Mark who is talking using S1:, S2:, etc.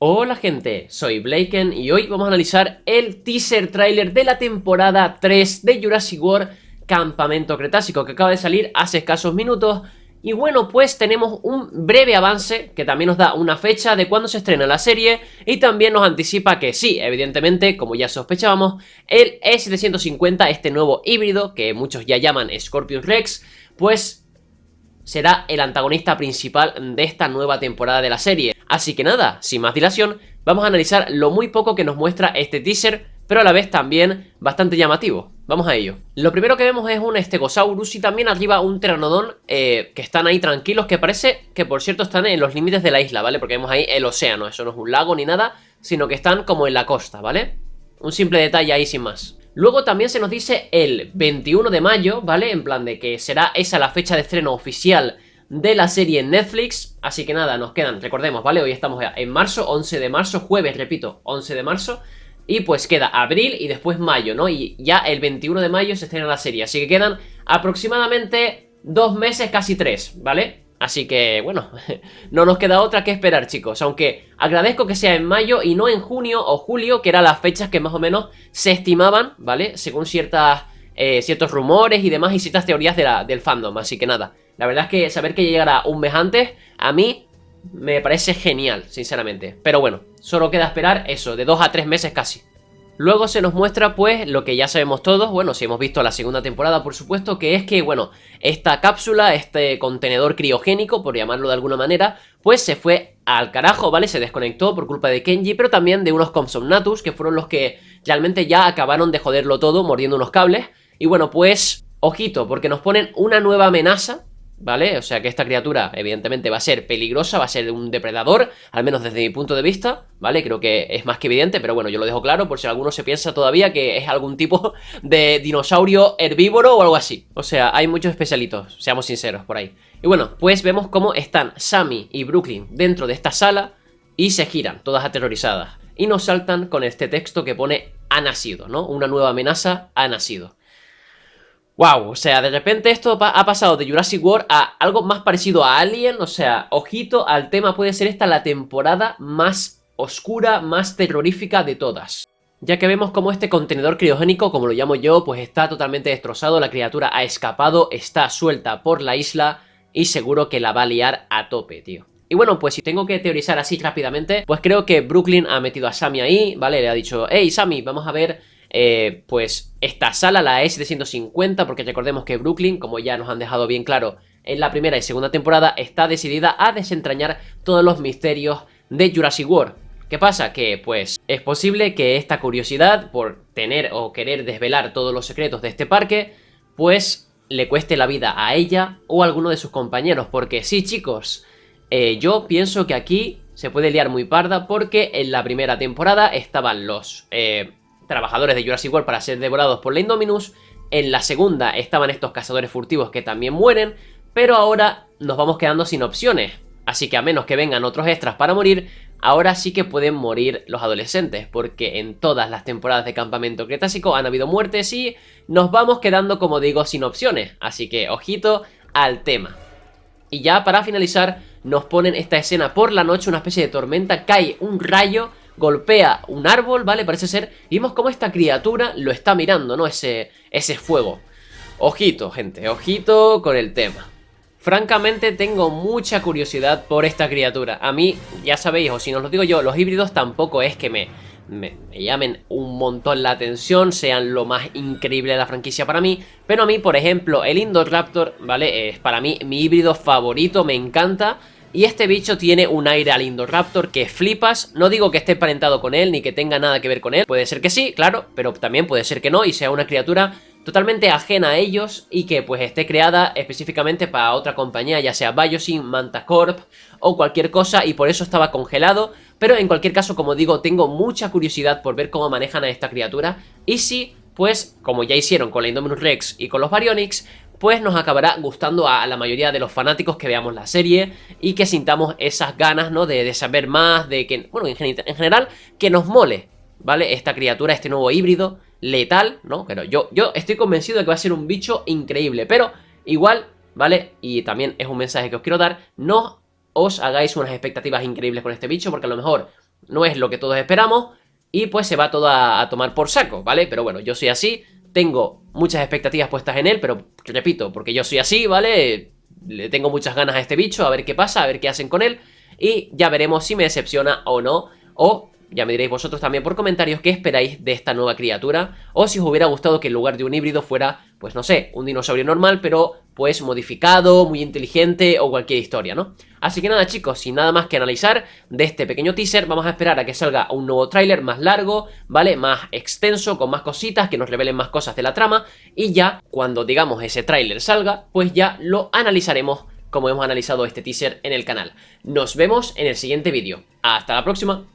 S1: Hola gente, soy Blaken y hoy vamos a analizar el teaser trailer de la temporada 3 de Jurassic World Campamento Cretácico que acaba de salir hace escasos minutos. Y bueno, pues tenemos un breve avance que también nos da una fecha de cuándo se estrena la serie y también nos anticipa que sí, evidentemente, como ya sospechábamos, el E750, este nuevo híbrido que muchos ya llaman Scorpion Rex, pues será el antagonista principal de esta nueva temporada de la serie. Así que nada, sin más dilación, vamos a analizar lo muy poco que nos muestra este teaser, pero a la vez también bastante llamativo. Vamos a ello. Lo primero que vemos es un Stegosaurus y también arriba un Pteranodon que están ahí tranquilos, que parece que por cierto están en los límites de la isla, ¿vale? Porque vemos ahí el océano, eso no es un lago ni nada, sino que están como en la costa, ¿vale? Un simple detalle ahí sin más. Luego también se nos dice el 21 de mayo, ¿vale? En plan de que será esa la fecha de estreno oficial de la serie en Netflix. Así que nada, nos quedan, recordemos, ¿vale? Hoy estamos en marzo, 11 de marzo, jueves, repito, 11 de marzo. Y pues queda abril y después mayo, ¿no? Y ya el 21 de mayo se estrena la serie. Así que quedan aproximadamente 2 meses, casi 3, ¿vale? Así que, bueno, no nos queda otra que esperar, chicos. Aunque agradezco que sea en mayo y no en junio o julio, que eran las fechas que más o menos se estimaban, ¿vale? Según ciertos rumores y demás y ciertas teorías del fandom. Así que nada, la verdad es que saber que llegará un mes antes, a mí me parece genial, sinceramente. Pero bueno, solo queda esperar eso, de 2 a 3 meses casi. Luego se nos muestra pues lo que ya sabemos todos, bueno, si hemos visto la segunda temporada por supuesto, que es que, bueno, esta cápsula, este contenedor criogénico, por llamarlo de alguna manera, pues se fue al carajo, ¿vale? Se desconectó por culpa de Kenji, pero también de unos Compsognathus, que fueron los que realmente ya acabaron de joderlo todo, mordiendo unos cables. Y bueno, pues, ojito, porque nos ponen una nueva amenaza, ¿vale? O sea que esta criatura evidentemente va a ser peligrosa, va a ser un depredador, al menos desde mi punto de vista, ¿vale? Creo que es más que evidente, pero bueno, yo lo dejo claro por si alguno se piensa todavía que es algún tipo de dinosaurio herbívoro o algo así. O sea, hay muchos especialitos, seamos sinceros, por ahí. Y bueno, pues vemos cómo están Sammy y Brooklyn dentro de esta sala y se giran, todas aterrorizadas. Y nos saltan con este texto que pone "ha nacido", ¿no? Una nueva amenaza ha nacido. Wow, o sea, de repente esto ha pasado de Jurassic World a algo más parecido a Alien. O sea, ojito al tema, puede ser esta la temporada más oscura, más terrorífica de todas. Ya que vemos como este contenedor criogénico, como lo llamo yo, pues está totalmente destrozado, la criatura ha escapado, está suelta por la isla y seguro que la va a liar a tope, tío. Y bueno, pues si tengo que teorizar así rápidamente, pues creo que Brooklyn ha metido a Sammy ahí, ¿vale? Le ha dicho, hey Sammy, vamos a ver pues esta sala, la E750, porque recordemos que Brooklyn, como ya nos han dejado bien claro en la primera y segunda temporada, está decidida a desentrañar todos los misterios de Jurassic World. ¿Qué pasa? Que pues es posible que esta curiosidad por tener o querer desvelar todos los secretos de este parque, pues le cueste la vida a ella o a alguno de sus compañeros, porque sí, chicos, yo pienso que aquí se puede liar muy parda, porque en la primera temporada estaban los trabajadores de Jurassic World para ser devorados por la Indominus. En la segunda estaban estos cazadores furtivos que también mueren, pero ahora nos vamos quedando sin opciones. Así que a menos que vengan otros extras para morir, ahora sí que pueden morir los adolescentes, porque en todas las temporadas de Campamento Cretácico han habido muertes y nos vamos quedando, como digo, sin opciones. Así que ojito al tema. Y ya para finalizar nos ponen esta escena por la noche, una especie de tormenta, cae un rayo, golpea un árbol, ¿vale? Parece ser, y vemos cómo esta criatura lo está mirando, ¿no? Ese fuego. Ojito, gente, ojito con el tema. Francamente tengo mucha curiosidad por esta criatura. A mí, ya sabéis, o si no os lo digo yo, los híbridos tampoco es que me llamen un montón la atención, sean lo más increíble de la franquicia para mí. Pero a mí, por ejemplo, el Indoraptor, ¿vale? Es para mí mi híbrido favorito, me encanta. Y este bicho tiene un aire al Indoraptor que flipas. No digo que esté emparentado con él ni que tenga nada que ver con él. Puede ser que sí, claro, pero también puede ser que no y sea una criatura totalmente ajena a ellos y que pues esté creada específicamente para otra compañía, ya sea Biosyn, Manta Corp o cualquier cosa, y por eso estaba congelado. Pero en cualquier caso, como digo, tengo mucha curiosidad por ver cómo manejan a esta criatura y si, pues, como ya hicieron con la Indominus Rex y con los Baryonyx, pues nos acabará gustando a la mayoría de los fanáticos que veamos la serie y que sintamos esas ganas, ¿no? De saber más, de que, bueno, en general, que nos mole, ¿vale? Esta criatura, este nuevo híbrido letal, ¿no? Pero yo estoy convencido de que va a ser un bicho increíble, pero igual, ¿vale? Y también es un mensaje que os quiero dar, no os hagáis unas expectativas increíbles con este bicho, porque a lo mejor no es lo que todos esperamos y pues se va todo a tomar por saco, ¿vale? Pero bueno, yo soy así, tengo muchas expectativas puestas en él, pero repito, porque yo soy así, ¿vale? Le tengo muchas ganas a este bicho, a ver qué pasa, a ver qué hacen con él y ya veremos si me decepciona o no, o ya me diréis vosotros también por comentarios qué esperáis de esta nueva criatura, o si os hubiera gustado que en lugar de un híbrido fuera, pues no sé, un dinosaurio normal, pero pues modificado, muy inteligente o cualquier historia, ¿no? Así que nada chicos, sin nada más que analizar de este pequeño teaser, vamos a esperar a que salga un nuevo tráiler más largo, ¿vale? Más extenso, con más cositas, que nos revelen más cosas de la trama, y ya cuando digamos ese tráiler salga, pues ya lo analizaremos como hemos analizado este teaser en el canal. Nos vemos en el siguiente vídeo. ¡Hasta la próxima!